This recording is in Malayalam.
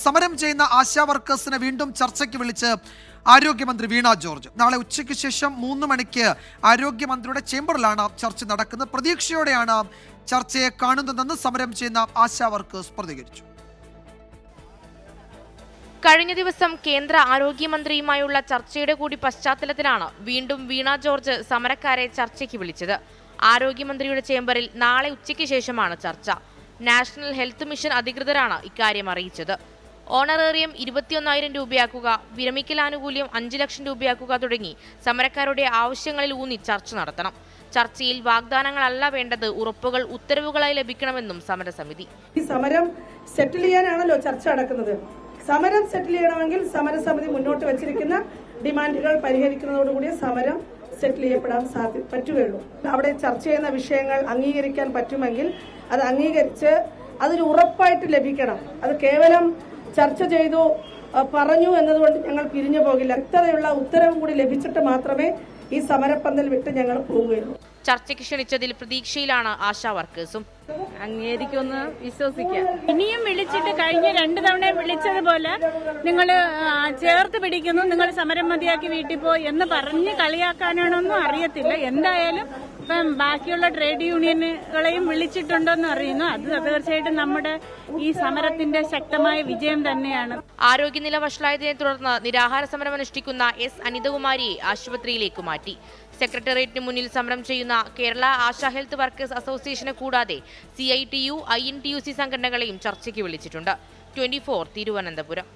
സമരം ചെയ്യുന്ന ആശാ വർക്കേഴ്സിനെ വീണ്ടും ചർച്ചയ്ക്ക് വിളിച്ച് ആരോഗ്യമന്ത്രി വീണ ജോർജ്. നാളെ ഉച്ചയ്ക്ക് ശേഷം 3 മണിക്ക് ആരോഗ്യമന്ത്രിയുടെ ചേംബറിലാണ് ചർച്ച നടക്കുന്നത്. പ്രതീക്ഷയോടെയാണ് ചർച്ചയെ കാണുന്നതെന്ന് സമരം ചെയ്യുന്ന ആശാ വർക്കേഴ്സ് പ്രതികരിച്ചു. കഴിഞ്ഞ ദിവസം കേന്ദ്ര ആരോഗ്യമന്ത്രിയുമായുള്ള ചർച്ചയുടെ കൂടി പശ്ചാത്തലത്തിലാണ് വീണ്ടും വീണ ജോർജ് സമരക്കാരെ ചർച്ചയ്ക്ക് വിളിച്ചത്. ആരോഗ്യമന്ത്രിയുടെ ചേംബറിൽ നാളെ ഉച്ചയ്ക്ക് ശേഷമാണ് ചർച്ച. നാഷണൽ ഹെൽത്ത് മിഷൻ അധികൃതരാണ് ഇക്കാര്യം അറിയിച്ചത്. ഓണറേറിയം 21,000 രൂപയാക്കുക, വിരമിക്കലാനുകൂല്യം 5 ലക്ഷം രൂപയാക്കുക തുടങ്ങി സമരക്കാരുടെ ആവശ്യങ്ങളിൽ ഊന്നി ചർച്ച നടത്തണം. ചർച്ചയിൽ വാഗ്ദാനങ്ങളല്ല വേണ്ടത്, ഉറപ്പുകൾ ഉത്തരവുകളായി ലഭിക്കണമെന്നും സമരസമിതി. ഈ സമരം സെറ്റിൽ ചെയ്യാനാണല്ലോ ചർച്ച നടക്കുന്നത്. സമരം സെറ്റിൽ ചെയ്യണമെങ്കിൽ സമരസമിതി മുന്നോട്ട് വെച്ചിരിക്കുന്ന ഡിമാൻഡുകൾ പരിഹരിക്കുന്നതോടുകൂടി സമരം സെറ്റിൽ ചെയ്യപ്പെടാൻ പറ്റുകയുള്ളൂ. അവിടെ ചർച്ച ചെയ്യുന്ന വിഷയങ്ങൾ അംഗീകരിക്കാൻ പറ്റുമെങ്കിൽ അത് അംഗീകരിച്ച് അതിന് ഉറപ്പായിട്ട് ലഭിക്കണം. അത് കേവലം ചർച്ച ചെയ്തു പറഞ്ഞു എന്നതുകൊണ്ട് ഞങ്ങൾ പിരിഞ്ഞു പോകില്ല. വ്യക്തതയുള്ള ഉത്തരവും കൂടി ലഭിച്ചിട്ട് മാത്രമേ ഈ സമരപ്പന്തൽ വിട്ട് ഞങ്ങൾ പോവുകയുള്ളൂ. ചർച്ചയ്ക്ക് ക്ഷണിച്ചതിൽ പ്രതീക്ഷയിലാണ് ആശാ വർക്കേഴ്സും. അംഗീകരിക്കുമെന്ന് വിശ്വസിക്കാം. ഇനിയും വിളിച്ചിട്ട് കഴിഞ്ഞ 2 തവണ വിളിച്ചതുപോലെ നിങ്ങൾ ചേർത്ത് പിടിക്കുന്നു, നിങ്ങൾ സമരം മതിയാക്കി വീട്ടിൽ പോയി എന്ന് പറഞ്ഞ് കളിയാക്കാനാണോന്നും അറിയത്തില്ല. എന്തായാലും ഇപ്പം ബാക്കിയുള്ള ട്രേഡ് യൂണിയനുകളെയും വിളിച്ചിട്ടുണ്ടോന്ന് അറിയുന്നു. അത് തീർച്ചയായിട്ടും നമ്മുടെ ഈ സമരത്തിന്റെ ശക്തമായ വിജയം തന്നെയാണ്. ആരോഗ്യനില വഷളായതിനെ തുടർന്ന് നിരാഹാര സമരം അനുഷ്ഠിക്കുന്ന എസ് അനിതകുമാരിയെ ആശുപത്രിയിലേക്ക് മാറ്റി. സെക്രട്ടേറിയറ്റിന് മുന്നിൽ സമരം ചെയ്യുന്ന കേരള ആശാ ഹെൽത്ത് വർക്കേഴ്സ് അസോസിയേഷനെ കൂടാതെ CITU, INTUC സംഘടനകളെയും ചർച്ചയ്ക്ക് വിളിച്ചിട്ടുണ്ട്. 24 തിരുവനന്തപുരം.